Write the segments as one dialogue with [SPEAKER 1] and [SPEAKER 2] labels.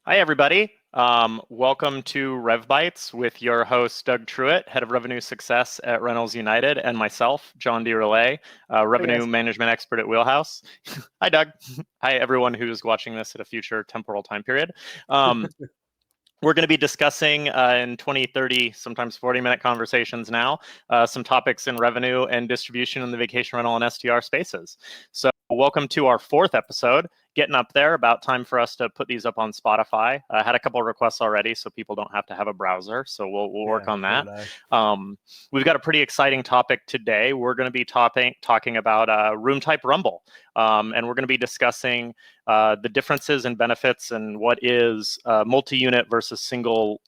[SPEAKER 1] Hi, everybody. Welcome to Rev Bytes with your host, Doug Truitt, Head of Revenue Success at Reynolds United, and myself, John deRoulet,
[SPEAKER 2] Hey
[SPEAKER 1] Revenue
[SPEAKER 2] guys.
[SPEAKER 1] Management Expert at Wheelhouse. Hi, Doug. Hi, everyone who's watching this at a future temporal time period. We're going to be discussing in 20, 30, sometimes 40-minute conversations now, some topics in revenue and distribution in the vacation rental and STR spaces. So welcome to our fourth episode. Getting up there, about time for us to put these up on Spotify. I had a couple of requests already, so people don't have to have a browser, so we'll work on that. We've got a pretty exciting topic today. We're going to be talking about Roomtype Rumble, and we're going to be discussing the differences and benefits and what is multi-unit versus single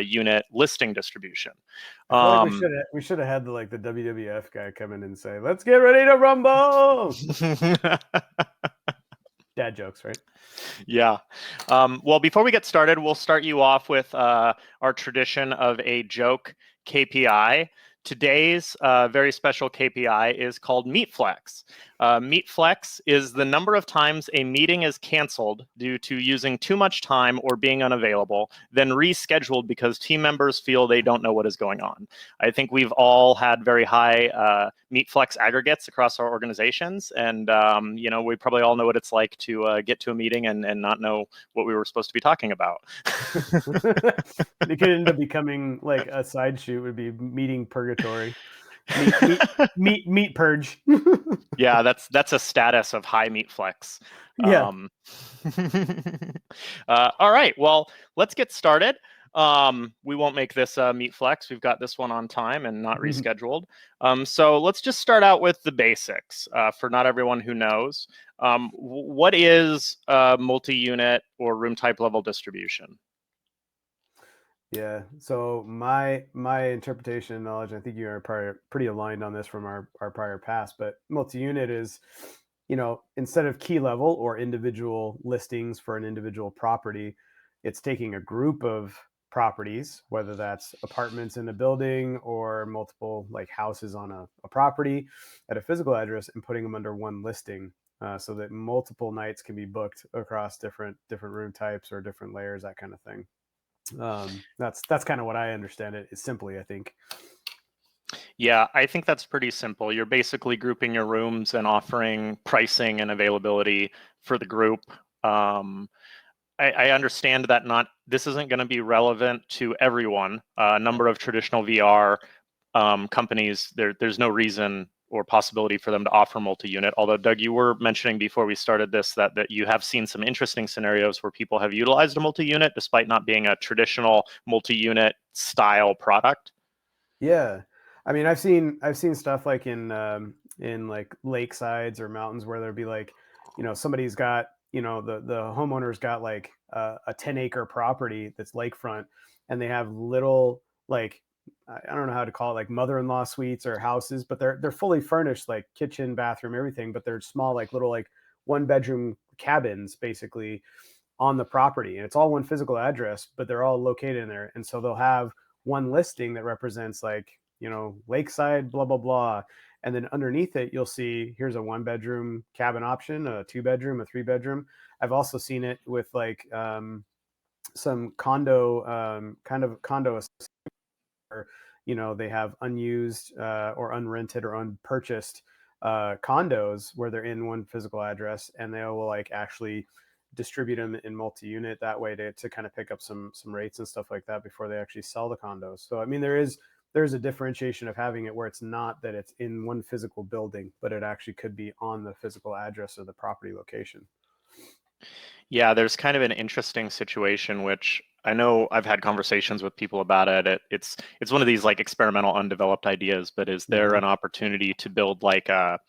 [SPEAKER 1] unit listing distribution.
[SPEAKER 2] I feel like we should have had the WWF guy come in and say, "Let's get ready to rumble." Dad jokes, right?
[SPEAKER 1] Yeah. Well, before we get started, we'll start you off with our tradition of a joke KPI. Today's very special KPI is called Meet Flex. Meet Flex is the number of times a meeting is canceled due to using too much time or being unavailable, then rescheduled because team members feel they don't know what is going on. I think we've all had very high Meet Flex aggregates across our organizations, and we probably all know what it's like to get to a meeting and not know what we were supposed to be talking about.
[SPEAKER 2] It could end up becoming like a side shoot. Would be meeting purgatory, meet purge.
[SPEAKER 1] Yeah, that's a status of high Meet Flex.
[SPEAKER 2] Yeah.
[SPEAKER 1] All right, well, let's get started. We won't make this Meet Flex. We've got this one on time and not rescheduled. So let's just start out with the basics for not everyone who knows. What is multi-unit or room type level distribution?
[SPEAKER 2] Yeah. So my interpretation and knowledge, I think you are pretty aligned on this from our prior past, but multi-unit is, instead of key level or individual listings for an individual property, it's taking a group of properties, whether that's apartments in a building or multiple like houses on a property at a physical address, and putting them under one listing, so that multiple nights can be booked across different room types or different layers, that kind of thing. That's kind of what I understand it is simply, I think.
[SPEAKER 1] Yeah, I think that's pretty simple. You're basically grouping your rooms and offering pricing and availability for the group. I understand that this isn't going to be relevant to everyone. A number of traditional VR companies, there's no reason or possibility for them to offer multi-unit. Although, Doug, you were mentioning before we started this that you have seen some interesting scenarios where people have utilized a multi-unit despite not being a traditional multi-unit style product.
[SPEAKER 2] Yeah, I mean, I've seen stuff like in like lakesides or mountains where there'd be like, somebody's got, the homeowner's got like a 10-acre property that's lakefront, and they have little, like, I don't know how to call it, like mother-in-law suites or houses, but they're fully furnished, like kitchen, bathroom, everything, but they're small, like little, like one-bedroom cabins basically on the property, and it's all one physical address, but they're all located in there. And so they'll have one listing that represents, like, lakeside, blah blah blah, and then underneath it you'll see, here's a one bedroom cabin option, a two bedroom, a three bedroom. I've also seen it with like some condo, kind of condo, where, they have unused or unrented or unpurchased condos where they're in one physical address, and they will like actually distribute them in multi-unit that way to kind of pick up some rates and stuff like that before they actually sell the condos. So I mean, there's a differentiation of having it where it's not that it's in one physical building, but it actually could be on the physical address of the property location.
[SPEAKER 1] Yeah, there's kind of an interesting situation, which I know I've had conversations with people about it. It's one of these like experimental, undeveloped ideas, but is there an opportunity to build like a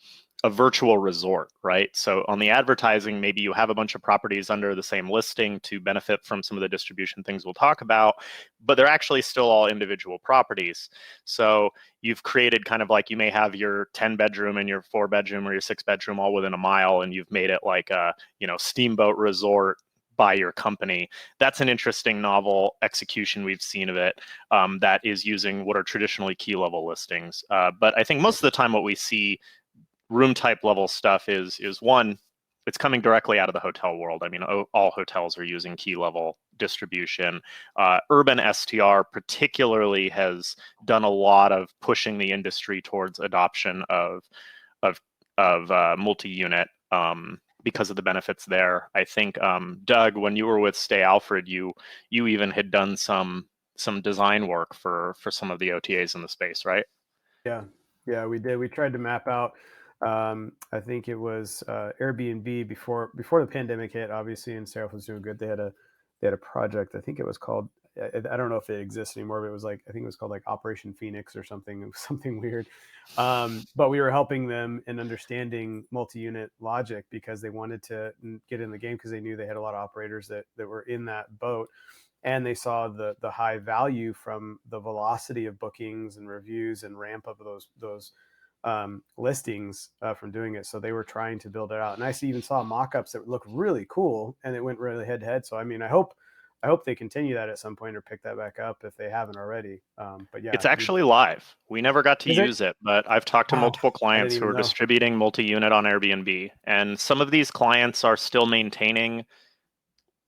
[SPEAKER 1] virtual resort, right? So on the advertising, maybe you have a bunch of properties under the same listing to benefit from some of the distribution things we'll talk about, but they're actually still all individual properties. So you've created kind of like, you may have your 10 bedroom and your 4 bedroom or your 6 bedroom all within a mile, and you've made it like a, steamboat resort by your company. That's an interesting novel execution we've seen of it, that is using what are traditionally key level listings. But I think most of the time what we see room type level stuff is one, it's coming directly out of the hotel world. I mean, all hotels are using key level distribution. Urban STR particularly has done a lot of pushing the industry towards adoption of multi-unit because of the benefits there. I think Doug, when you were with Stay Alfred, you even had done some design work for some of the OTAs in the space, right?
[SPEAKER 2] Yeah, we did. We tried to map out. I think it was Airbnb before the pandemic hit. Obviously, and Sarah was doing good. They had a project. I think it was called. I don't know if it exists anymore, but it was like, I think it was called like Operation Phoenix or something. It was something weird. But we were helping them in understanding multi-unit logic because they wanted to get in the game because they knew they had a lot of operators that were in that boat, and they saw the high value from the velocity of bookings and reviews and ramp up of those listings from doing it. So they were trying to build it out, and I even saw mock-ups that look really cool, and it went really head to head. So I mean, I hope they continue that at some point or pick that back up if they haven't already. But yeah,
[SPEAKER 1] It's actually live. We never got to use it, but I've talked to
[SPEAKER 2] Wow,
[SPEAKER 1] multiple
[SPEAKER 2] I didn't
[SPEAKER 1] clients who
[SPEAKER 2] even
[SPEAKER 1] are
[SPEAKER 2] know.
[SPEAKER 1] distributing multi-unit on Airbnb, and some of these clients are still maintaining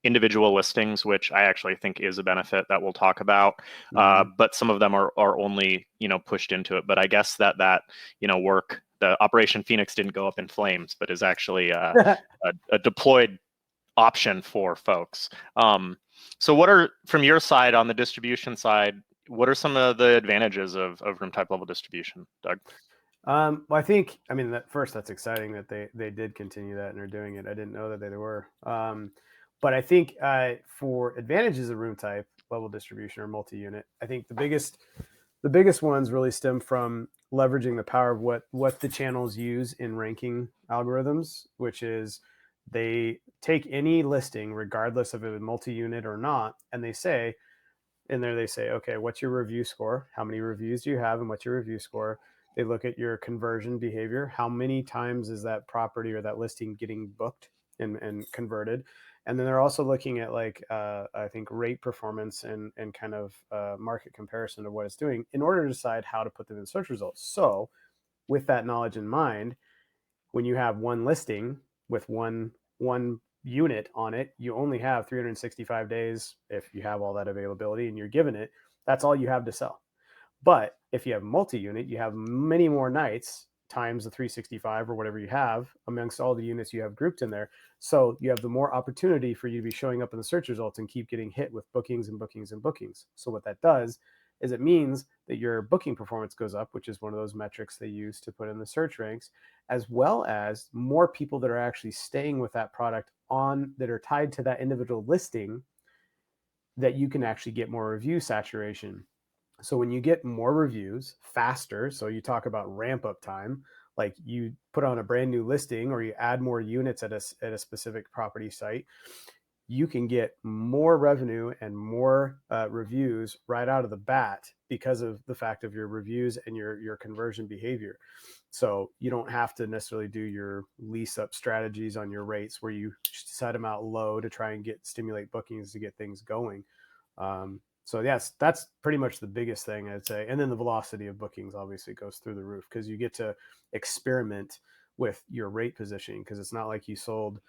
[SPEAKER 1] individual listings, which I actually think is a benefit that we'll talk about. But some of them are only, pushed into it. But I guess that work, the Operation Phoenix didn't go up in flames, but is actually a deployed option for folks. So what are, from your side on the distribution side, what are some of the advantages of room type level distribution, Doug?
[SPEAKER 2] Well, I think, I mean, that's exciting that they did continue that and are doing it. I didn't know that they were. But I think for advantages of room type level distribution or multi-unit, I think the biggest ones really stem from leveraging the power of what the channels use in ranking algorithms, which is they take any listing, regardless of if it's multi-unit or not, and they say, okay, what's your review score? How many reviews do you have, and what's your review score? They look at your conversion behavior. How many times is that property or that listing getting booked and converted? And then they're also looking at I think rate performance and kind of market comparison of what it's doing in order to decide how to put them in search results. So with that knowledge in mind, when you have one listing with one unit on it, you only have 365 days if you have all that availability and you're given it. That's all you have to sell. But if you have multi-unit, you have many more nights times the 365 or whatever you have amongst all the units you have grouped in there. So you have the more opportunity for you to be showing up in the search results and keep getting hit with bookings and bookings and bookings. So what that does is it means that your booking performance goes up, which is one of those metrics they use to put in the search ranks, as well as more people that are actually staying with that product that are tied to that individual listing, that you can actually get more review saturation. So when you get more reviews faster, so you talk about ramp up time, like you put on a brand new listing or you add more units at a specific property site, you can get more revenue and more reviews right out of the bat because of the fact of your reviews and your conversion behavior. So you don't have to necessarily do your lease up strategies on your rates where you set them out low to try and stimulate bookings to get things going. So yes, that's pretty much the biggest thing I'd say. And then the velocity of bookings obviously goes through the roof because you get to experiment with your rate positioning, because it's not like you sold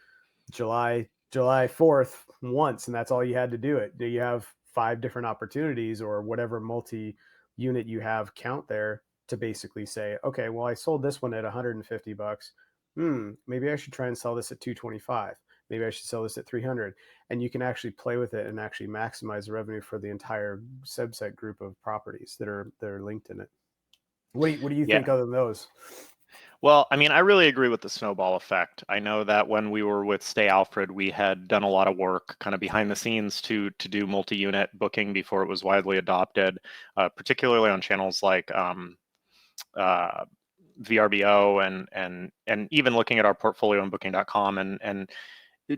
[SPEAKER 2] July 4th once and that's all you had to do it. Do you have 5 different opportunities or whatever multi-unit you have count there to basically say, okay, well, I sold this one at $150. Maybe I should try and sell this at $225. Maybe I should sell this at 300. And you can actually play with it and actually maximize the revenue for the entire subset group of properties that are linked in it. What do you think other than those?
[SPEAKER 1] Well, I mean, I really agree with the snowball effect. I know that when we were with Stay Alfred, we had done a lot of work kind of behind the scenes to do multi-unit booking before it was widely adopted, particularly on channels like VRBO and even looking at our portfolio on booking.com and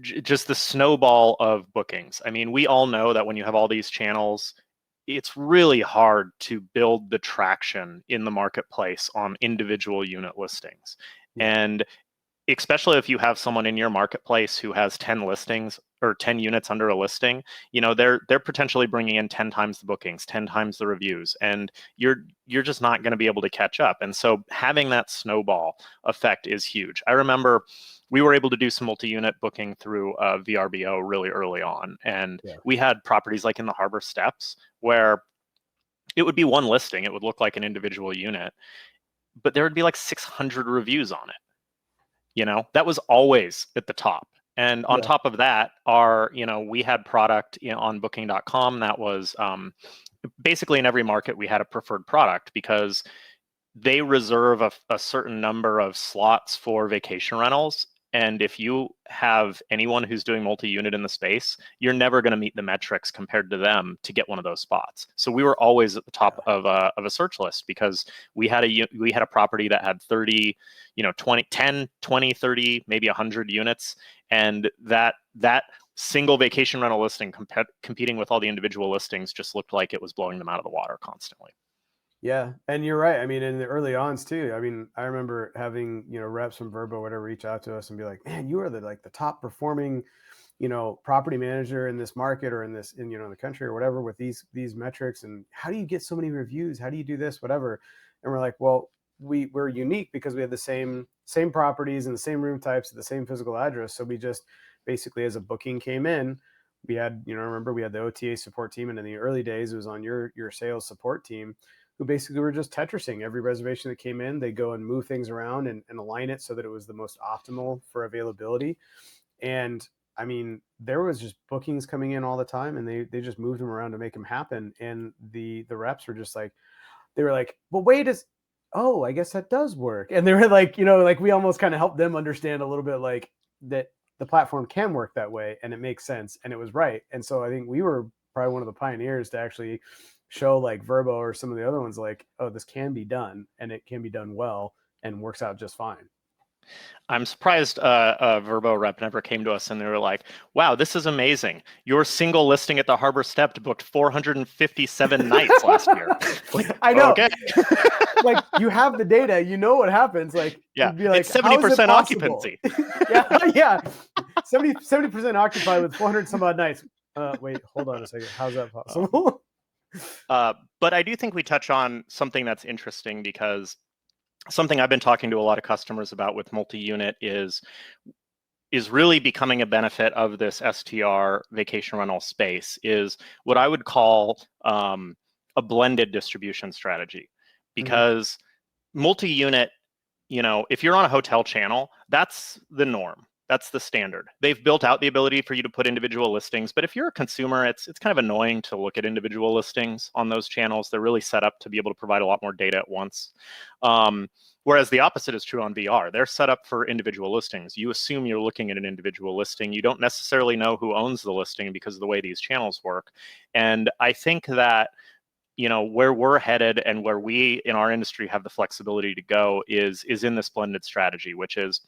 [SPEAKER 1] just the snowball of bookings. I mean, we all know that when you have all these channels, it's really hard to build the traction in the marketplace on individual unit listings. Yeah. And especially if you have someone in your marketplace who has 10 listings, or 10 units under a listing, they're potentially bringing in 10 times the bookings, 10 times the reviews, and you're just not going to be able to catch up. And so having that snowball effect is huge. I remember we were able to do some multi-unit booking through VRBO really early on, and we had properties like in the Harbor Steps where it would be one listing, it would look like an individual unit, but there would be like 600 reviews on it. That was always at the top. And on top of that, we had product on booking.com that was basically in every market we had a preferred product, because they reserve a certain number of slots for vacation rentals. And if you have anyone who's doing multi-unit in the space, you're never going to meet the metrics compared to them to get one of those spots. So we were always at the top of a search list, because we had a property that had 30, 10, 20, 30, maybe 100 units. And that single vacation rental listing competing with all the individual listings just looked like it was blowing them out of the water constantly.
[SPEAKER 2] Yeah, and you're right. I mean, in the early ons too. I mean, I remember having reps from Verbo, whatever, reach out to us and be like, "Man, you are the top performing, property manager in this market or in the country or whatever with these metrics. And how do you get so many reviews? How do you do this? Whatever." And we're like, "Well, we're unique because we have the same properties and the same room types at the same physical address. So we just basically, as a booking came in, we had remember we had the OTA support team, and in the early days it was on your sales support team, who basically were just Tetrising every reservation that came in. They go and move things around and align it so that it was the most optimal for availability. And I mean, there was just bookings coming in all the time, and they just moved them around to make them happen. And the reps were just like, they were like, "Well, wait, oh, I guess that does work." And they were like, like we almost kind of helped them understand a little bit like that the platform can work that way and it makes sense and it was right. And so I think we were probably one of the pioneers to actually show like Verbo or some of the other ones like, oh, this can be done and it can be done well and works out just fine.
[SPEAKER 1] I'm surprised a Verbo rep never came to us and they were like, "Wow, this is amazing. Your single listing at the Harbor Step booked 457 nights last year." Like,
[SPEAKER 2] I know.
[SPEAKER 1] Okay.
[SPEAKER 2] Like, you have the data, what happens. Like,
[SPEAKER 1] Yeah,
[SPEAKER 2] you'd be like,
[SPEAKER 1] it's 70% occupancy.
[SPEAKER 2] yeah. 70% occupied with 400 some odd nights. Wait, hold on a second. How's that possible?
[SPEAKER 1] But I do think we touch on something that's interesting, because something I've been talking to a lot of customers about with multi-unit is really becoming a benefit of this STR vacation rental space is what I would call a blended distribution strategy. Because multi-unit, if you're on a hotel channel, that's the norm. That's the standard. They've built out the ability for you to put individual listings, but if you're a consumer, it's kind of annoying to look at individual listings on those channels. They're really set up to be able to provide a lot more data at once. Whereas the opposite is true on VR. They're set up for individual listings. You assume you're looking at an individual listing. You don't necessarily know who owns the listing because of the way these channels work. And I think that where we're headed and where we in our industry have the flexibility to go is in this blended strategy, which is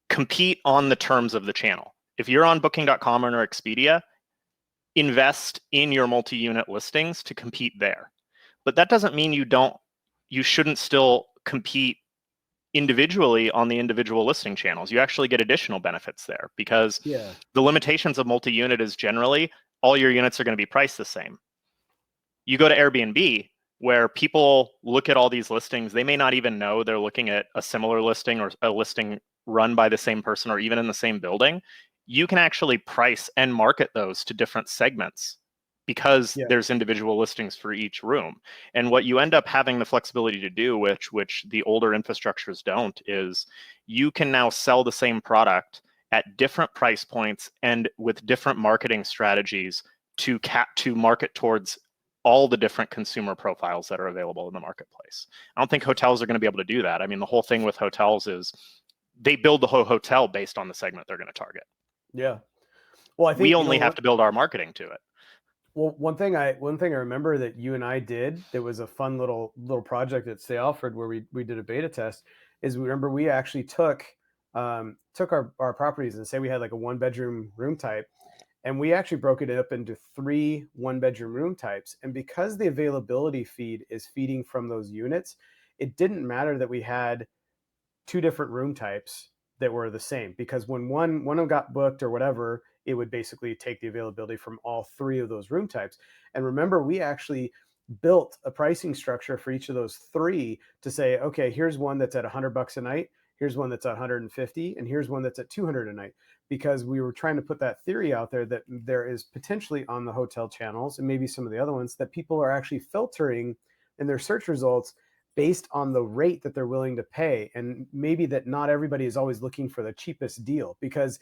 [SPEAKER 1] compete on the terms of the channel. If you're on booking.com or Expedia, invest in your multi-unit listings to compete there. But that doesn't mean you shouldn't still compete individually on the individual listing channels. You actually get additional benefits there, because the limitations of multi-unit is generally all your units are going to be priced the same. You go to Airbnb, where people look at all these listings, they may not even know they're looking at a similar listing or a listing run by the same person or even in the same building. You can actually price and market those to different segments because there's individual listings for each room. And what you end up having the flexibility to do, which the older infrastructures don't, is you can now sell the same product at different price points and with different marketing strategies to market towards all the different consumer profiles that are available in the marketplace. I don't think hotels are going to be able to do that. I mean, the whole thing with hotels is they build the whole hotel based on the segment they're going to target.
[SPEAKER 2] Yeah. Well, I think
[SPEAKER 1] we only have to build our marketing to it.
[SPEAKER 2] Well, one thing I remember that you and I did that was a fun little project at Stay Alfred where we did a beta test is we actually took our properties and say we had like a 1-bedroom room type, and we actually broke it up into 3 1-bedroom room types. And because the availability feed is feeding from those units, it didn't matter that we had 2 different room types. that were the same, because when one of them got booked or whatever, it would basically take the availability from all three of those room types. And remember, we actually built a pricing structure for each of those three to say, okay, here's one that's at $100 a night, here's one that's at 150, and here's one that's at 200 a night, because we were trying to put that theory out there that there is potentially on the hotel channels and maybe some of the other ones that people are actually filtering in their search results based on the rate that they're willing to pay. And maybe that not everybody is always looking for the cheapest deal, because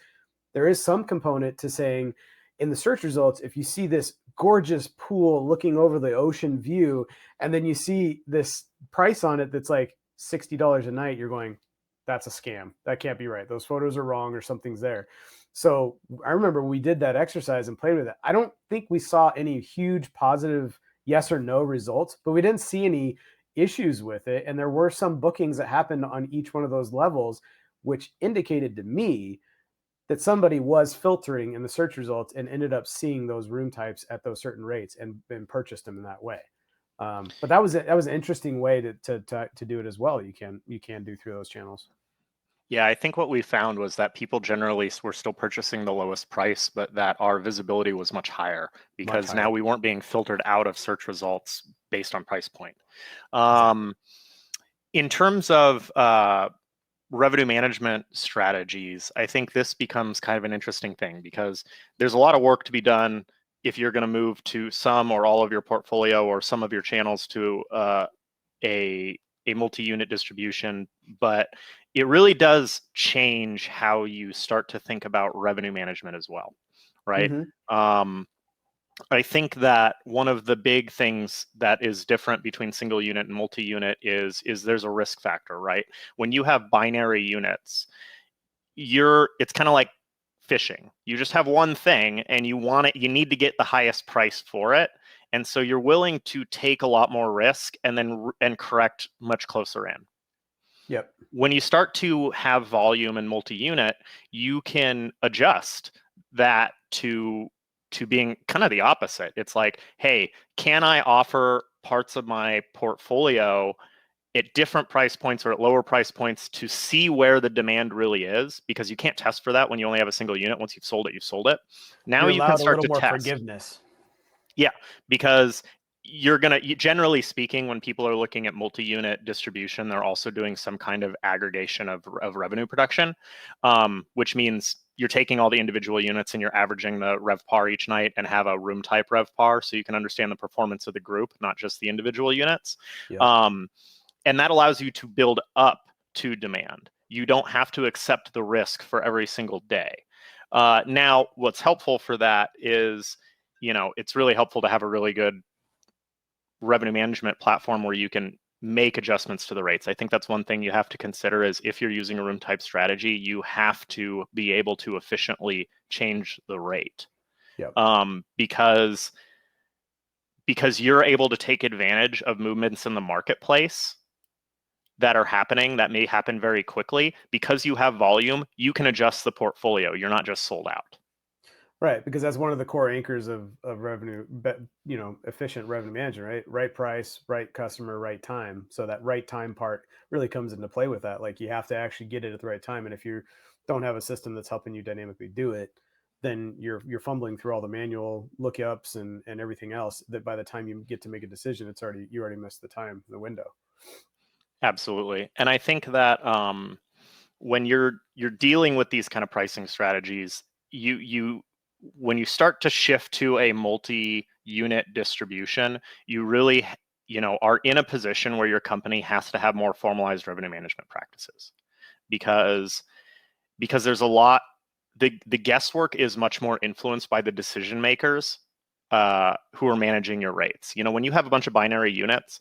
[SPEAKER 2] there is some component to saying in the search results, if you see this gorgeous pool looking over the ocean view, and then you see this price on it that's like $60 a night, you're going, that's a scam. That can't be right. Those photos are wrong or something's there. So I remember we did that exercise and played with it. I don't think we saw any huge positive yes or no results, but we didn't see any issues with it. And there were some bookings that happened on each one of those levels, which indicated to me that somebody was filtering in the search results and ended up seeing those room types at those certain rates and purchased them in that way. But that was an interesting way to do it as well. You can do through those channels.
[SPEAKER 1] Yeah, I think what we found was that people generally were still purchasing the lowest price, but that our visibility was much higher because now we weren't being filtered out of search results based on price point.
[SPEAKER 2] Exactly.
[SPEAKER 1] In terms of revenue management strategies, I think this becomes kind of an interesting thing because there's a lot of work to be done if you're going to move to some or all of your portfolio or some of your channels to a multi-unit distribution, but it really does change how you start to think about revenue management as well, right?
[SPEAKER 2] Mm-hmm.
[SPEAKER 1] I think that one of the big things that is different between single unit and multi-unit is there's a risk factor, right? When you have binary units, it's kind of like fishing. You just have one thing and you need to get the highest price for it. And so you're willing to take a lot more risk and correct much closer in.
[SPEAKER 2] Yep.
[SPEAKER 1] When you start to have volume and multi-unit, you can adjust that to being kind of the opposite. It's like, hey, can I offer parts of my portfolio at different price points or at lower price points to see where the demand really is? Because you can't test for that when you only have a single unit. Once you've sold it, you've sold it. Now
[SPEAKER 2] You're
[SPEAKER 1] you can
[SPEAKER 2] allowed a
[SPEAKER 1] start
[SPEAKER 2] little
[SPEAKER 1] to
[SPEAKER 2] more
[SPEAKER 1] test.
[SPEAKER 2] forgiveness.
[SPEAKER 1] Yeah, because generally speaking, when people are looking at multi-unit distribution, they're also doing some kind of aggregation of revenue production, which means you're taking all the individual units and you're averaging the rev par each night and have a room type rev par so you can understand the performance of the group, not just the individual units.
[SPEAKER 2] Yep.
[SPEAKER 1] And that allows you to build up to demand. You don't have to accept the risk for every single day. Now, what's helpful for that is, it's really helpful to have a really good revenue management platform where you can make adjustments to the rates. I think that's one thing you have to consider is if you're using a room type strategy, you have to be able to efficiently change the rate.
[SPEAKER 2] Yep.
[SPEAKER 1] Because you're able to take advantage of movements in the marketplace that are happening that may happen very quickly. Because you have volume, you can adjust the portfolio. You're not just sold out.
[SPEAKER 2] Right, because that's one of the core anchors of revenue, efficient revenue management, right? Right price, right customer, right time. So that right time part really comes into play with that. Like you have to actually get it at the right time. And if you don't have a system that's helping you dynamically do it, then you're fumbling through all the manual lookups and everything else that by the time you get to make a decision, you already missed the time, the window.
[SPEAKER 1] Absolutely. And I think that when you're dealing with these kind of pricing strategies, when you start to shift to a multi-unit distribution, you really are in a position where your company has to have more formalized revenue management practices because there's a lot, the guesswork is much more influenced by the decision makers who are managing your rates. When you have a bunch of binary units,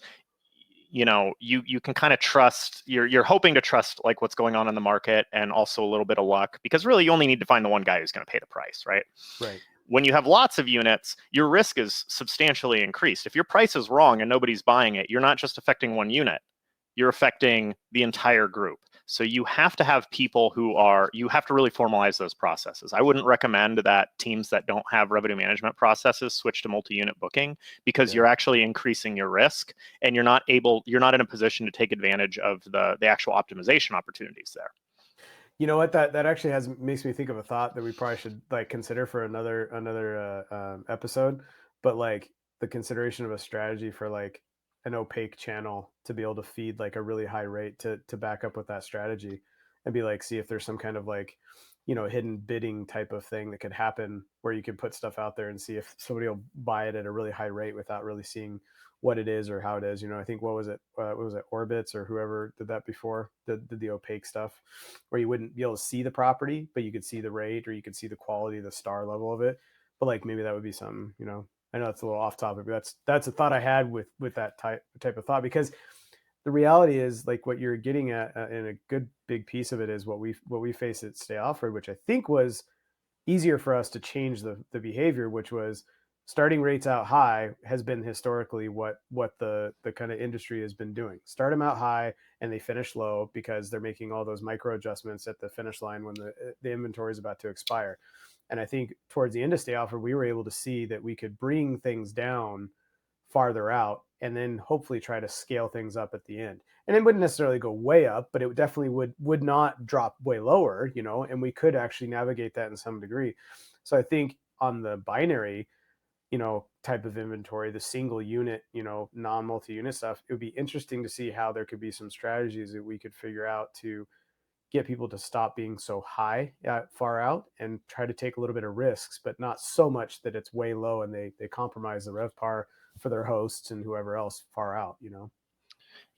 [SPEAKER 1] you can kind of trust, you're hoping to trust like what's going on in the market and also a little bit of luck, because really you only need to find the one guy who's going to pay the price, right?
[SPEAKER 2] Right.
[SPEAKER 1] When you have lots of units, your risk is substantially increased. If your price is wrong and nobody's buying it, you're not just affecting one unit, you're affecting the entire group. So you have to have people you have to really formalize those processes. I wouldn't recommend that teams that don't have revenue management processes switch to multi-unit booking, because you're actually increasing your risk and you're not in a position to take advantage of the actual optimization opportunities there.
[SPEAKER 2] You know what? That actually makes me think of a thought that we probably should like consider for another episode. But like the consideration of a strategy for like an opaque channel to be able to feed like a really high rate to back up with that strategy, and be like, see if there's some kind of like, hidden bidding type of thing that could happen where you could put stuff out there and see if somebody will buy it at a really high rate without really seeing what it is or how it is. I think what was it, Orbits or whoever did that before, did the opaque stuff, where you wouldn't be able to see the property, but you could see the rate or you could see the quality, the star level of it. But like maybe that would be something. I know it's a little off topic, but that's a thought I had with that type of thought, because the reality is like what you're getting at, in a good big piece of it, is what we face at Stay Alfred, which I think was easier for us to change the behavior, which was starting rates out high has been historically what the kind of industry has been doing. Start them out high and they finish low because they're making all those micro adjustments at the finish line when the inventory is about to expire. And I think towards the end of Stay Alfred, we were able to see that we could bring things down farther out and then hopefully try to scale things up at the end. And it wouldn't necessarily go way up, but it definitely would not drop way lower, and we could actually navigate that in some degree. So I think on the binary, type of inventory, the single unit, non-multi-unit stuff, it would be interesting to see how there could be some strategies that we could figure out to get people to stop being so high far out and try to take a little bit of risks, but not so much that it's way low and they compromise the rev par for their hosts and whoever else far out.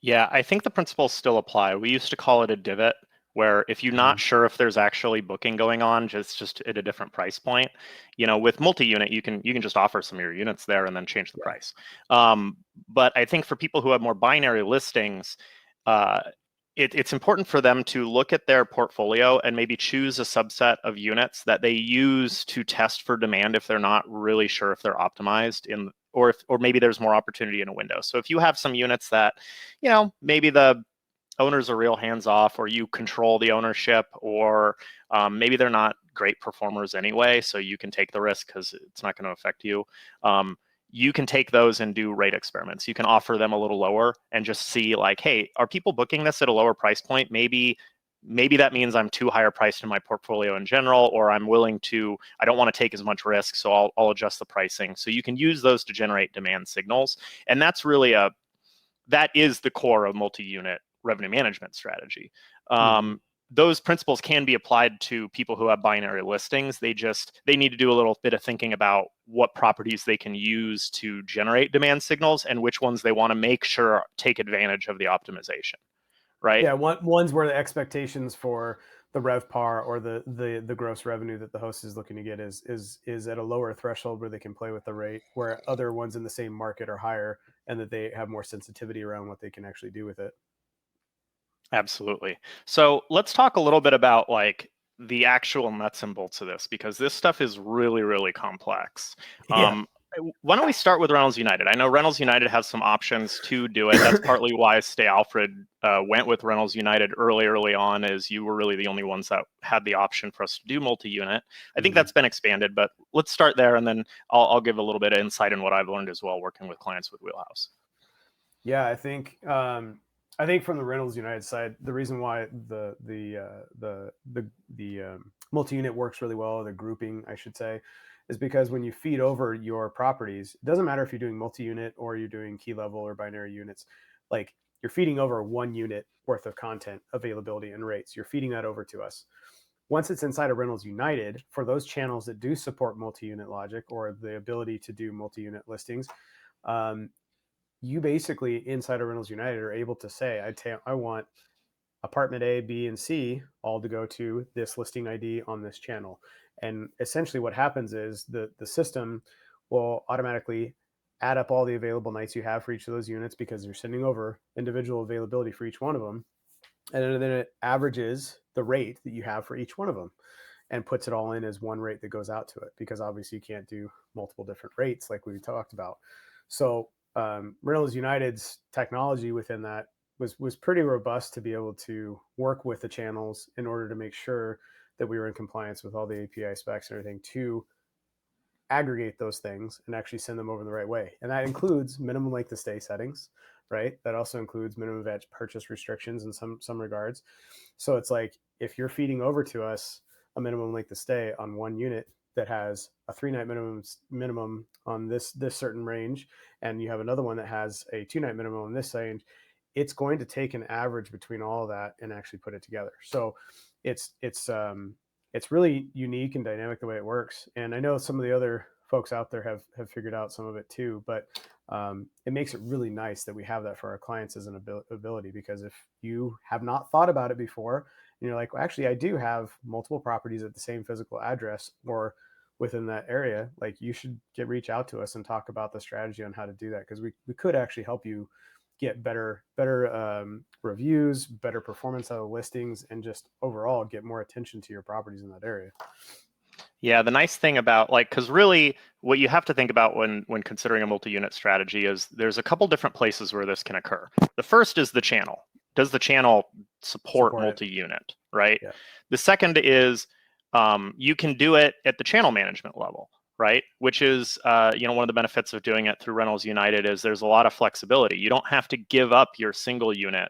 [SPEAKER 1] Yeah, I think the principles still apply. We used to call it a divot, where if you're
[SPEAKER 2] Mm-hmm.
[SPEAKER 1] not sure if there's actually booking going on, just at a different price point, with multi-unit, you can just offer some of your units there and then change the
[SPEAKER 2] Yeah.
[SPEAKER 1] price. But I think for people who have more binary listings, uh, it's important for them to look at their portfolio and maybe choose a subset of units that they use to test for demand if they're not really sure if they're optimized or maybe there's more opportunity in a window. So if you have some units that, maybe the owners are real hands off, or you control the ownership, or maybe they're not great performers anyway, so you can take the risk because it's not going to affect you. You can take those and do rate experiments. You can offer them a little lower and just see like, hey, are people booking this at a lower price point? Maybe that means I'm too higher priced in my portfolio in general, or I don't want to take as much risk, so I'll adjust the pricing. So you can use those to generate demand signals. And that is the core of multi-unit revenue management strategy.
[SPEAKER 2] Mm-hmm.
[SPEAKER 1] Those principles can be applied to people who have binary listings. They need to do a little bit of thinking about what properties they can use to generate demand signals and which ones they want to make sure take advantage of the optimization, right?
[SPEAKER 2] Yeah, ones where the expectations for the rev par or the gross revenue that the host is looking to get is at a lower threshold where they can play with the rate, where other ones in the same market are higher and that they have more sensitivity around what they can actually do with it.
[SPEAKER 1] Absolutely. So let's talk a little bit about like the actual nuts and bolts of this, because this stuff is really, really complex.
[SPEAKER 2] Yeah.
[SPEAKER 1] Why don't we start with Reynolds United? I know Reynolds United has some options to do it. That's partly why Stay Alfred went with Reynolds United early on, as you were really the only ones that had the option for us to do multi-unit. I think
[SPEAKER 2] Mm-hmm.
[SPEAKER 1] that's been expanded, but let's start there, and then I'll give a little bit of insight in what I've learned as well working with clients with Wheelhouse.
[SPEAKER 2] Yeah, I think from the Reynolds United side, the reason why the multi-unit works really well, or the grouping, I should say, is because when you feed over your properties, it doesn't matter if you're doing multi-unit or you're doing key level or binary units, like you're feeding over 1 unit worth of content, availability, and rates. You're feeding that over to us. Once it's inside of Reynolds United, for those channels that do support multi-unit logic or the ability to do multi-unit listings, um, you basically inside of Reynolds United are able to say, I want apartment A, B, and C all to go to this listing ID on this channel. And essentially what happens is the system will automatically add up all the available nights you have for each of those units, because you're sending over individual availability for each one of them. And then it averages the rate that you have for each one of them and puts it all in as one rate that goes out to it, because obviously you can't do multiple different rates like we talked about. So Reynolds United's technology within that was pretty robust to be able to work with the channels in order to make sure that we were in compliance with all the API specs and everything to aggregate those things and actually send them over the right way. And that includes minimum length of stay settings, right? That also includes minimum purchase restrictions in some regards. So it's like if you're feeding over to us a minimum length of stay on one unit that has a 3-night minimum on this certain range, and you have another one that has a 2-night minimum on this range, it's going to take an average between all of that and actually put it together. So it's really unique and dynamic the way it works. And I know some of the other folks out there have figured out some of it too, but it makes it really nice that we have that for our clients as an ability, because if you have not thought about it before, and you're like, well, actually, I do have multiple properties at the same physical address or within that area, like you should reach out to us and talk about the strategy on how to do that, because we could actually help you get better reviews, better performance out of listings, and just overall get more attention to your properties in that area.
[SPEAKER 1] Yeah, the nice thing about, like, because really what you have to think about when considering a multi-unit strategy is there's a couple different places where this can occur. The first is the channel. Does the channel support multi-unit, right?
[SPEAKER 2] Yeah.
[SPEAKER 1] The second is you can do it at the channel management level, right? Which is, one of the benefits of doing it through Rentals United is there's a lot of flexibility. You don't have to give up your single unit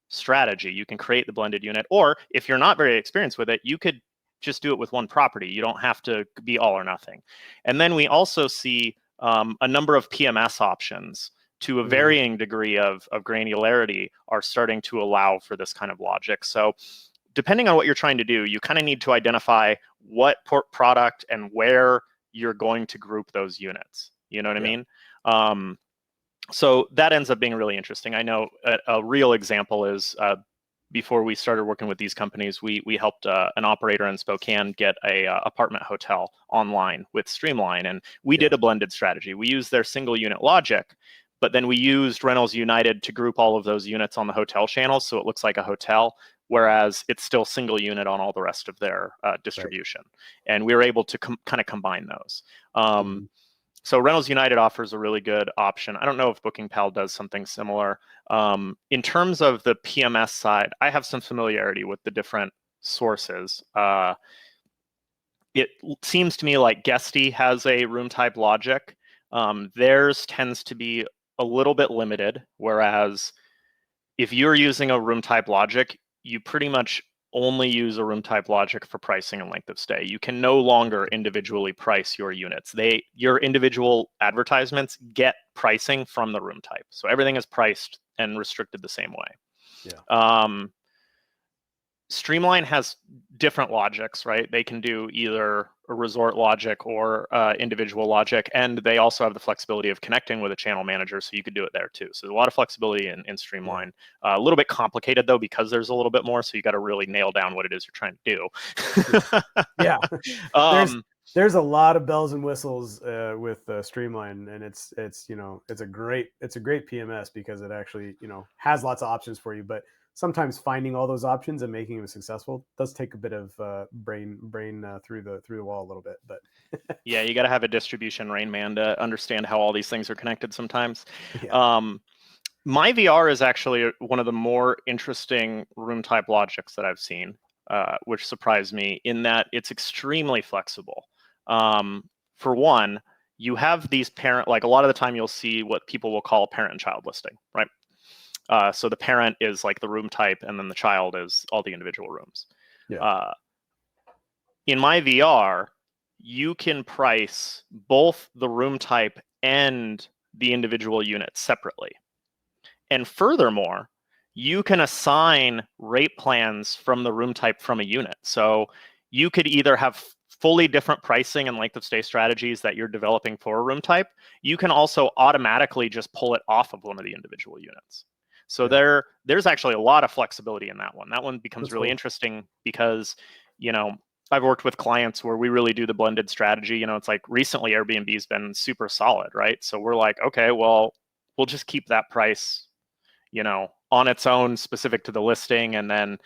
[SPEAKER 1] strategy. You can create the blended unit, or if you're not very experienced with it, you could just do it with one property. You don't have to be all or nothing. And then we also see a number of PMS options to a varying degree of granularity are starting to allow for this kind of logic. So depending on what you're trying to do, you kind of need to identify what product and where you're going to group those units. You know what I mean? So that ends up being really interesting. I know a real example is before we started working with these companies, we helped an operator in Spokane get a apartment hotel online with Streamline, and we did a blended strategy. We used their single unit logic, but then we used Rentals United to group all of those units on the hotel channels, so it looks like a hotel, whereas it's still single unit on all the rest of their distribution. Right. And we were able to kind of combine those. So Rentals United offers a really good option. I don't know if BookingPal does something similar. In terms of the PMS side, I have some familiarity with the different sources. It seems to me like Guesty has a Roomtype logic. Theirs tends to be a little bit limited, whereas if you're using a Roomtype logic, you pretty much only use a Roomtype logic for pricing and length of stay. You can no longer individually price your units. Your individual advertisements get pricing from the Roomtype. So everything is priced and restricted the same way. Yeah. Streamline has different logics, right? They can do either a resort logic or individual logic, and they also have the flexibility of connecting with a channel manager, so you could do it there too. So there's a lot of flexibility in Streamline. A little bit complicated though, because there's a little bit more, so you got to really nail down what it is you're trying to
[SPEAKER 2] do. There's a lot of bells and whistles with Streamline, and it's a great PMS because it actually has lots of options for you, but sometimes finding all those options and making them successful does take a bit of brain through the wall a little bit. But
[SPEAKER 1] yeah, you got to have a distribution Rain Man to understand how all these things are connected sometimes. My VR is actually one of the more interesting Roomtype logics that I've seen, which surprised me in that it's extremely flexible. For one, you have these like a lot of the time you'll see what people will call a parent and child listing, right? So the parent is like the room type, and then the child is all the individual rooms. In my VR, you can price both the room type and the individual units separately. And furthermore, you can assign rate plans from the room type from a unit. So you could either have fully different pricing and length of stay strategies that you're developing for a room type. You can also automatically just pull it off of one of the individual units. So there's actually a lot of flexibility in that one. That one becomes really interesting because, I've worked with clients where we really do the blended strategy. It's like recently Airbnb's been super solid, right? So we're like, okay, well, we'll just keep that price, on its own specific to the listing, and then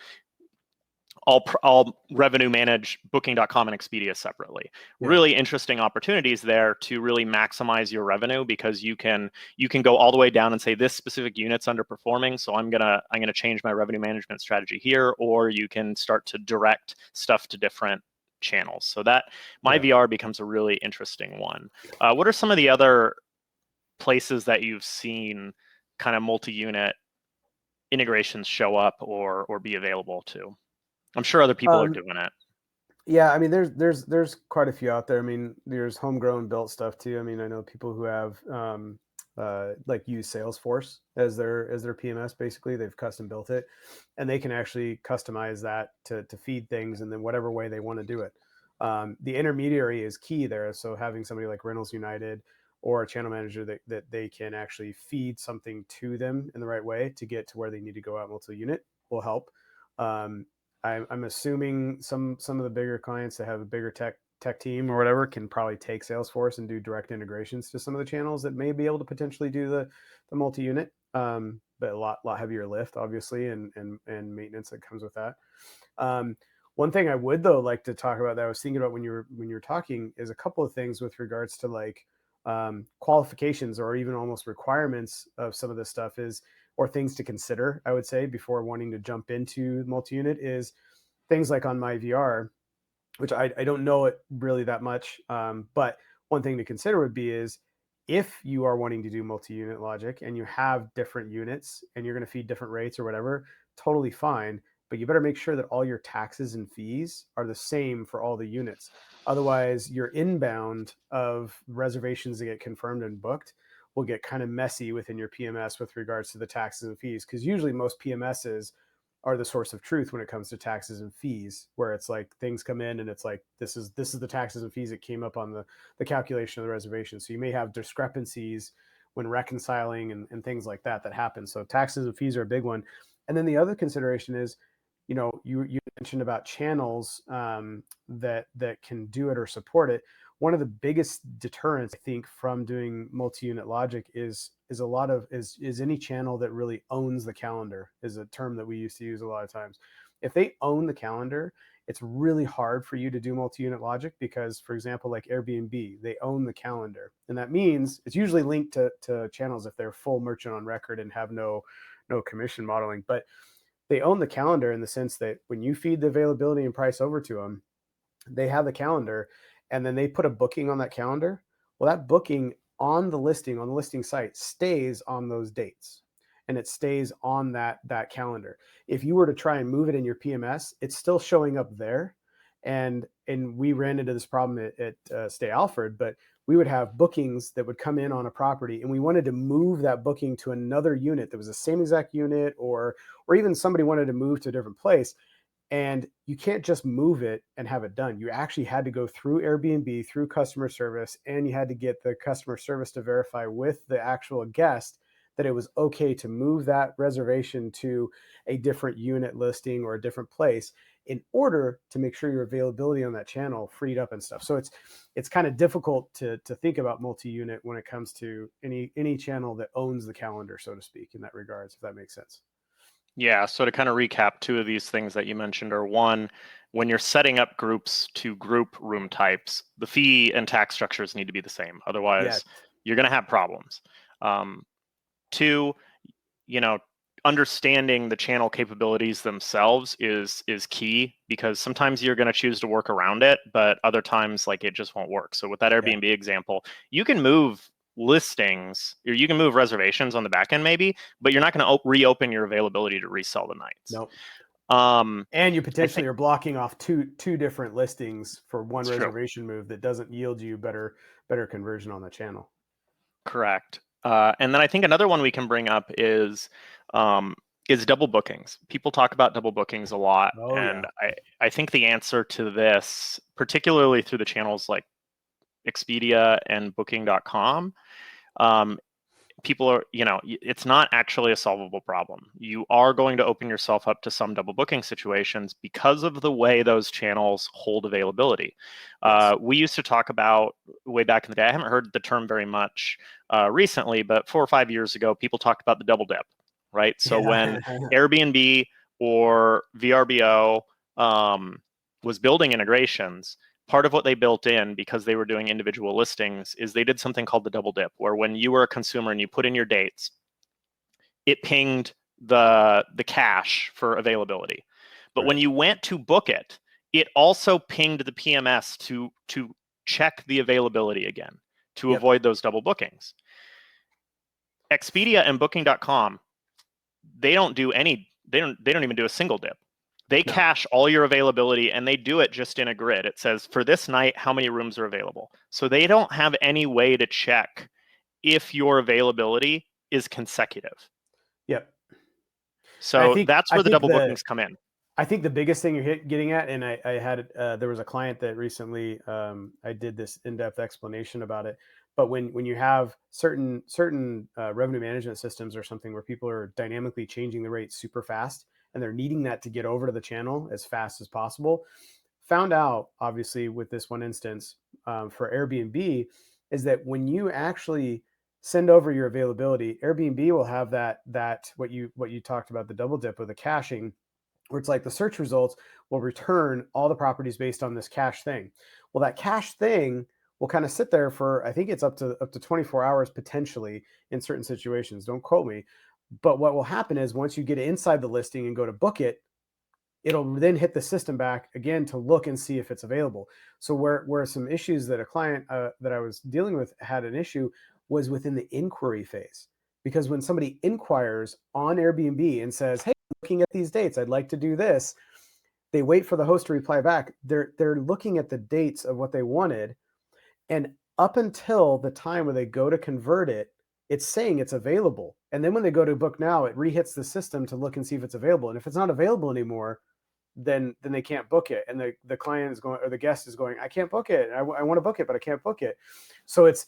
[SPEAKER 1] I'll revenue manage Booking.com and Expedia separately. Really interesting opportunities there to really maximize your revenue, because you can go all the way down and say this specific unit's underperforming, so I'm gonna change my revenue management strategy here, or you can start to direct stuff to different channels. So that my VR becomes a really interesting one. What are some of the other places that you've seen kind of multi-unit integrations show up or be available to? I'm sure other people are
[SPEAKER 2] Um,
[SPEAKER 1] doing it.
[SPEAKER 2] yeah, I mean, there's quite a few out there. I mean, there's homegrown built stuff too. I mean, I know people who have like use Salesforce as their PMS. Basically, they've custom built it, and they can actually customize that to feed things, and then whatever way they want to do it. The intermediary is key there. So having somebody like Reynolds United or a channel manager that they can actually feed something to them in the right way to get to where they need to go out multi-unit will help. Um, I'm assuming some of the bigger clients that have a bigger tech team or whatever can probably take Salesforce and do direct integrations to some of the channels that may be able to potentially do the multi-unit. But a lot heavier lift, obviously, and maintenance that comes with that. One thing I would though like to talk about that I was thinking about when you were talking is a couple of things with regards to like qualifications or even almost requirements of some of this stuff is or things to consider, I would say, before wanting to jump into multi-unit is things like on my VR, which I don't know it really that much. But one thing to consider would be is if you are wanting to do multi-unit logic and you have different units and you're going to feed different rates or whatever, totally fine. But you better make sure that all your taxes and fees are the same for all the units. Otherwise, your inbound of reservations that get confirmed and booked will get kind of messy within your PMS with regards to the taxes and fees. Because usually most PMSs are the source of truth when it comes to taxes and fees, where it's like things come in and it's like this is the taxes and fees that came up on the calculation of the reservation. So you may have discrepancies when reconciling and things like that happen. So taxes and fees are a big one. And then the other consideration is, you mentioned about channels that can do it or support it. One of the biggest deterrents, I think, from doing multi-unit logic is any channel that really owns the calendar, is a term that we used to use a lot of times. If they own the calendar, it's really hard for you to do multi-unit logic because, for example, like Airbnb, they own the calendar. And that means it's usually linked to channels if they're full merchant on record and have no commission modeling. But they own the calendar in the sense that when you feed the availability and price over to them, they have the calendar and then they put a booking on that calendar. Well, that booking on the listing site stays on those dates and it stays on that calendar. If you were to try and move it in your PMS, it's still showing up there. And we ran into this problem at Stay Alfred, but we would have bookings that would come in on a property and we wanted to move that booking to another unit that was the same exact unit, or even somebody wanted to move to a different place. And you can't just move it and have it done. You actually had to go through Airbnb, through customer service, and you had to get the customer service to verify with the actual guest that it was okay to move that reservation to a different unit listing or a different place in order to make sure your availability on that channel freed up and stuff. So it's kind of difficult to think about multi-unit when it comes to any channel that owns the calendar, so to speak, in that regards, if that makes sense.
[SPEAKER 1] Yeah, so to kind of recap, two of these things that you mentioned are one, when you're setting up groups to group room types, the fee and tax structures need to be the same.
[SPEAKER 2] Yes.
[SPEAKER 1] Otherwise, you're going to have problems. Two, understanding the channel capabilities themselves is key, because sometimes you're going to choose to work around it, but other times like it just won't work. So with that Airbnb example, you can move listings, or you can move reservations on the back end maybe, but you're not going to reopen your availability to resell the nights.
[SPEAKER 2] Nope.
[SPEAKER 1] Um,
[SPEAKER 2] And you potentially are blocking off two different listings for one
[SPEAKER 1] it's true.
[SPEAKER 2] reservation move that doesn't yield you better conversion on the channel.
[SPEAKER 1] Correct. And then I think another one we can bring up is double bookings. People talk about double bookings a lot,
[SPEAKER 2] Oh,
[SPEAKER 1] and
[SPEAKER 2] yeah.
[SPEAKER 1] I think the answer to this, particularly through the channels like Expedia and Booking.com, people are, it's not actually a solvable problem. You are going to open yourself up to some double booking situations because of the way those channels hold availability.
[SPEAKER 2] Yes.
[SPEAKER 1] We used to talk about, way back in the day, I haven't heard the term very much recently, but 4 or 5 years ago, people talked about the double dip, right? So when Airbnb or VRBO was building integrations, part of what they built in, because they were doing individual listings, is they did something called the double dip, where when you were a consumer and you put in your dates, it pinged the cache for availability. But when you went to book it, it also pinged the PMS to check the availability again, to avoid those double bookings. Expedia and Booking.com, they don't even do a single dip. They
[SPEAKER 2] No.
[SPEAKER 1] cache all your availability, and they do it just in a grid. It says, for this night, how many rooms are available? So they don't have any way to check if your availability is consecutive.
[SPEAKER 2] Yep.
[SPEAKER 1] So that's
[SPEAKER 2] I
[SPEAKER 1] where the
[SPEAKER 2] think
[SPEAKER 1] double bookings come in.
[SPEAKER 2] I think the biggest thing you're getting at, and I had there was a client that recently I did this in-depth explanation about it. But when you have certain revenue management systems or something where people are dynamically changing the rate super fast and they're needing that to get over to the channel as fast as possible, found out obviously with this one instance for Airbnb is that when you actually send over your availability, Airbnb will have that what you talked about, the double dip of the caching, where it's like the search results will return all the properties based on this cache thing. Well, that cache thing will kind of sit there for, I think it's up to 24 hours potentially in certain situations. Don't quote me. But what will happen is once you get inside the listing and go to book it, it'll then hit the system back again to look and see if it's available. So where some issues that a client that I was dealing with had an issue was within the inquiry phase. Because when somebody inquires on Airbnb and says, hey, looking at these dates, I'd like to do this, they wait for the host to reply back. They're looking at the dates of what they wanted, and up until the time when they go to convert it, it's saying it's available. And then when they go to book now, it rehits the system to look and see if it's available. And if it's not available anymore, then they can't book it. And the client is going, or the guest is going, I can't book it. I want to book it, but I can't book it. So it's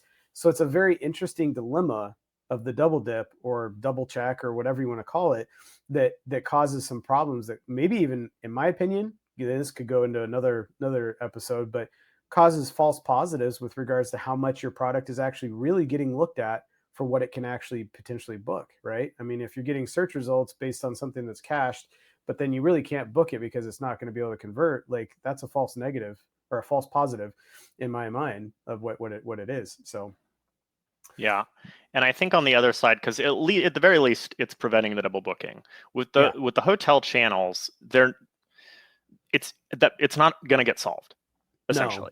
[SPEAKER 2] a very interesting dilemma of the double dip or double check or whatever you want to call it, that causes some problems that maybe even, in my opinion, this could go into another episode, but causes false positives with regards to how much your product is actually really getting looked at for what it can actually potentially book, right? I mean, if you're getting search results based on something that's cached, but then you really can't book it because it's not going to be able to convert, like that's a false negative or a false positive in my mind of what it is. So
[SPEAKER 1] yeah, and I think on the other side, because at the very least, it's preventing the double booking with the hotel channels. It's not going to get solved, essentially.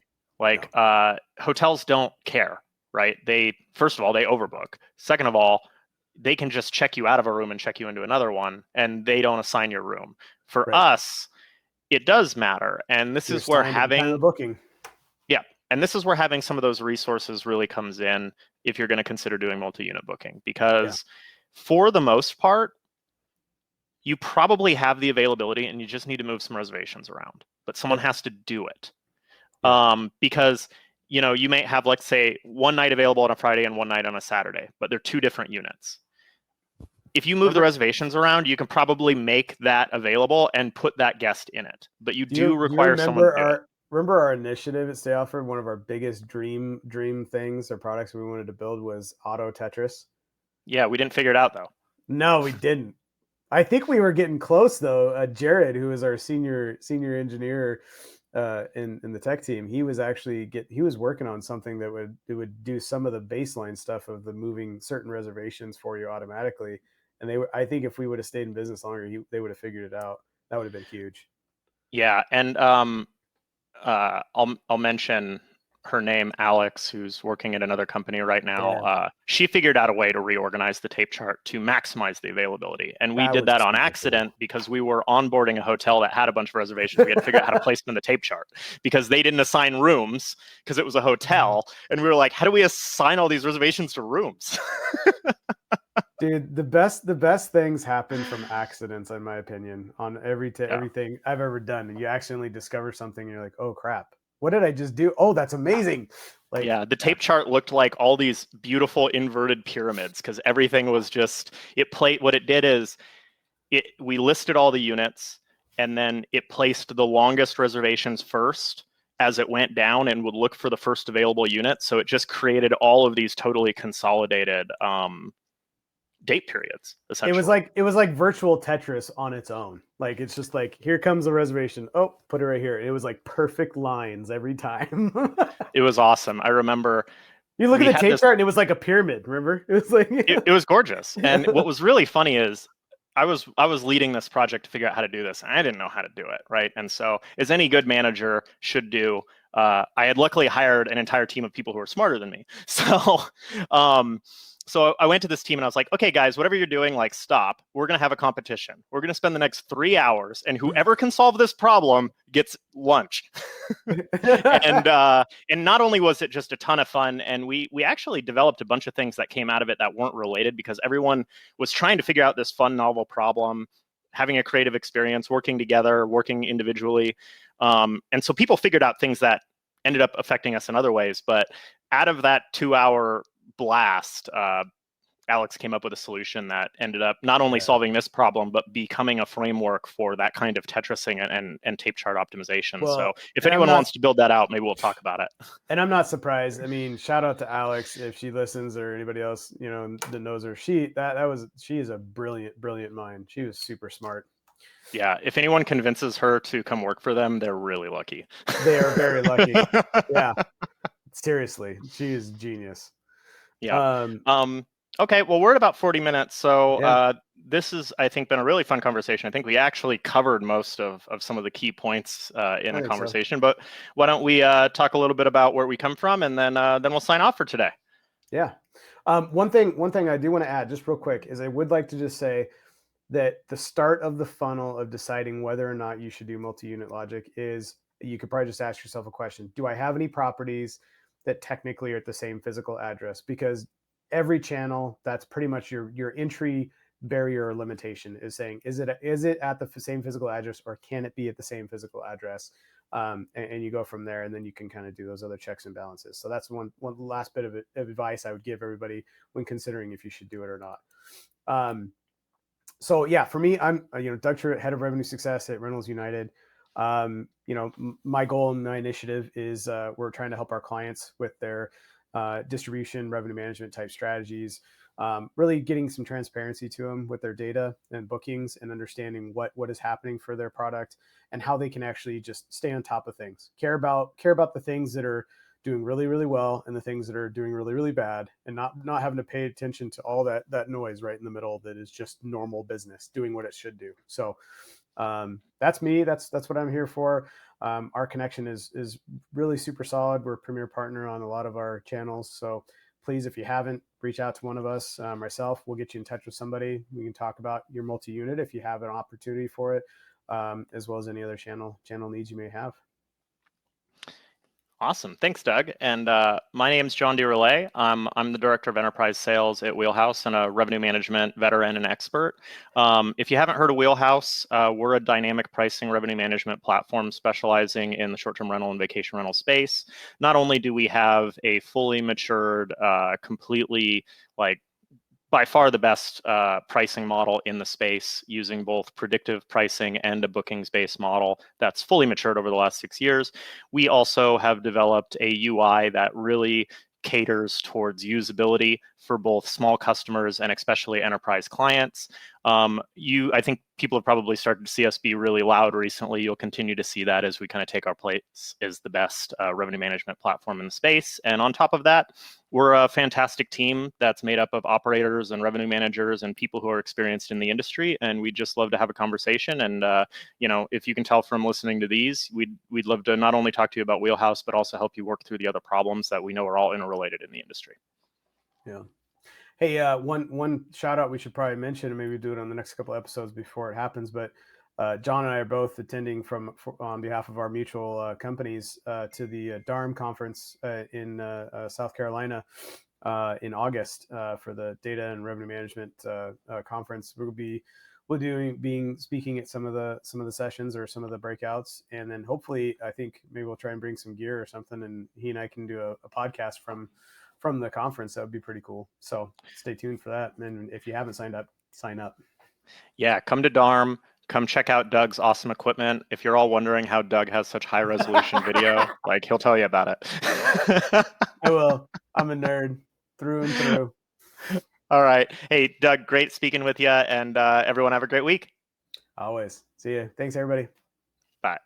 [SPEAKER 1] Hotels don't care, right? They, first of all, they overbook. Second of all, they can just check you out of a room and check you into another one, and they don't assign your room. For us, it does matter, and this is where having
[SPEAKER 2] booking.
[SPEAKER 1] Yeah, and this is where having some of those resources really comes in if you're going to consider doing multi-unit booking, because for the most part, you probably have the availability and you just need to move some reservations around, but someone has to do it. Because you may have, let's say, one night available on a Friday and one night on a Saturday, but they're two different units. If you move the reservations around, you can probably make that available and put that guest in it, but you do require someone to do it.
[SPEAKER 2] Remember our initiative at Stay Offered? One of our biggest dream things or products we wanted to build was Auto Tetris.
[SPEAKER 1] Yeah, we didn't figure it out though.
[SPEAKER 2] No, we didn't. I think we were getting close though. Jared, who was our senior engineer in the tech team, he was actually working on something that would do some of the baseline stuff of the moving certain reservations for you automatically. And I think if we would have stayed in business longer, they would have figured it out. That would have been huge.
[SPEAKER 1] Yeah, and I'll mention her name, Alex, who's working at another company right now.
[SPEAKER 2] Yeah.
[SPEAKER 1] She figured out a way to reorganize the tape chart to maximize the availability. And we did that on accident because we were onboarding a hotel that had a bunch of reservations. We had to figure out how to place them in the tape chart because they didn't assign rooms because it was a hotel. And we were like, how do we assign all these reservations to rooms?
[SPEAKER 2] Dude, the best things happen from accidents, in my opinion, on everything I've ever done. And you accidentally discover something and you're like, oh crap, what did I just do? Oh, that's amazing.
[SPEAKER 1] The tape chart looked like all these beautiful inverted pyramids because everything was just, what it did is we listed all the units and then it placed the longest reservations first as it went down and would look for the first available unit. So it just created all of these totally consolidated date periods, essentially.
[SPEAKER 2] It was like virtual Tetris on its own. Like it's just like, here comes a reservation. Oh, put it right here. It was like perfect lines every time.
[SPEAKER 1] It was awesome. I remember
[SPEAKER 2] you look at the tape chart and it was like a pyramid. Remember? It was like
[SPEAKER 1] it was gorgeous. And what was really funny is I was leading this project to figure out how to do this, and I didn't know how to do it, right? And so, as any good manager should do, I had luckily hired an entire team of people who were smarter than me. So So I went to this team and I was like, okay, guys, whatever you're doing, like, stop. We're going to have a competition. We're going to spend the next 3 hours, and whoever can solve this problem gets lunch. And not only was it just a ton of fun, and we actually developed a bunch of things that came out of it that weren't related, because everyone was trying to figure out this fun, novel problem, having a creative experience, working together, working individually. And so people figured out things that ended up affecting us in other ways. But out of that 2-hour blast, Alex came up with a solution that ended up not only solving this problem, but becoming a framework for that kind of Tetrising and tape chart optimization.
[SPEAKER 2] Well,
[SPEAKER 1] so if anyone wants to build that out, maybe we'll talk about it.
[SPEAKER 2] And I'm not surprised. I mean, shout out to Alex if she listens, or anybody else, you know, that knows her. She is a brilliant mind. She was super smart.
[SPEAKER 1] Yeah, if anyone convinces her to come work for them, they're really lucky.
[SPEAKER 2] They are very lucky. Yeah, seriously, she is genius.
[SPEAKER 1] Yeah. Okay, well, we're at about 40 minutes, so this has, I think, been a really fun conversation. I think we actually covered most of some of the key points in the conversation, but why don't we talk a little bit about where we come from, and then we'll sign off for today.
[SPEAKER 2] Yeah. One thing I do want to add, just real quick, is I would like to just say that the start of the funnel of deciding whether or not you should do multi-unit logic is, you could probably just ask yourself a question. Do I have any properties that technically are at the same physical address? Because every channel, that's pretty much your entry barrier or limitation, is saying, is it at the same physical address, or can it be at the same physical address? And you go from there, and then you can kind of do those other checks and balances. So that's one last bit of advice I would give everybody when considering if you should do it or not. So yeah, for me, I'm Doug Truitt, head of revenue success at Rentals United. My goal and my initiative is we're trying to help our clients with their distribution, revenue management type strategies, really getting some transparency to them with their data and bookings, and understanding what is happening for their product, and how they can actually just stay on top of things, care about the things that are doing really, really well, and the things that are doing really, really bad, and not having to pay attention to all that noise right in the middle that is just normal business doing what it should do. So that's me. That's what I'm here for. Our connection is really super solid. We're a premier partner on a lot of our channels. So please, if you haven't, reach out to one of us, myself. We'll get you in touch with somebody. We can talk about your multi-unit if you have an opportunity for it, as well as any other channel needs you may have.
[SPEAKER 1] Awesome. Thanks, Doug. And my name's John deRoulet. I'm the Director of Enterprise Sales at Wheelhouse, and a revenue management veteran and expert. If you haven't heard of Wheelhouse, we're a dynamic pricing revenue management platform specializing in the short-term rental and vacation rental space. Not only do we have a fully matured, completely, by far the best pricing model in the space, using both predictive pricing and a bookings-based model that's fully matured over the last 6 years. We also have developed a UI that really caters towards usability for both small customers and especially enterprise clients. I think people have probably started to see us be really loud recently. You'll continue to see that as we kind of take our place as the best revenue management platform in the space. And on top of that, we're a fantastic team that's made up of operators and revenue managers and people who are experienced in the industry. And we'd just love to have a conversation. And if you can tell from listening to these, we'd love to not only talk to you about Wheelhouse, but also help you work through the other problems that we know are all interrelated in the industry.
[SPEAKER 2] Yeah. Hey, one shout out we should probably mention, and maybe do it on the next couple of episodes before it happens, but John and I are both attending on behalf of our mutual companies to the DARM conference in South Carolina in August for the data and revenue management conference. We'll be speaking at some of the sessions or some of the breakouts, and then hopefully I think maybe we'll try and bring some gear or something, and he and I can do a podcast from the conference. That would be pretty cool. So stay tuned for that. And if you haven't signed up, sign up.
[SPEAKER 1] Yeah, come to DARM. Come check out Doug's awesome equipment. If you're all wondering how Doug has such high resolution video, he'll tell you about it.
[SPEAKER 2] I will. I'm a nerd through and through.
[SPEAKER 1] All right. Hey, Doug, great speaking with you, and everyone have a great week.
[SPEAKER 2] Always. See you. Thanks, everybody.
[SPEAKER 1] Bye.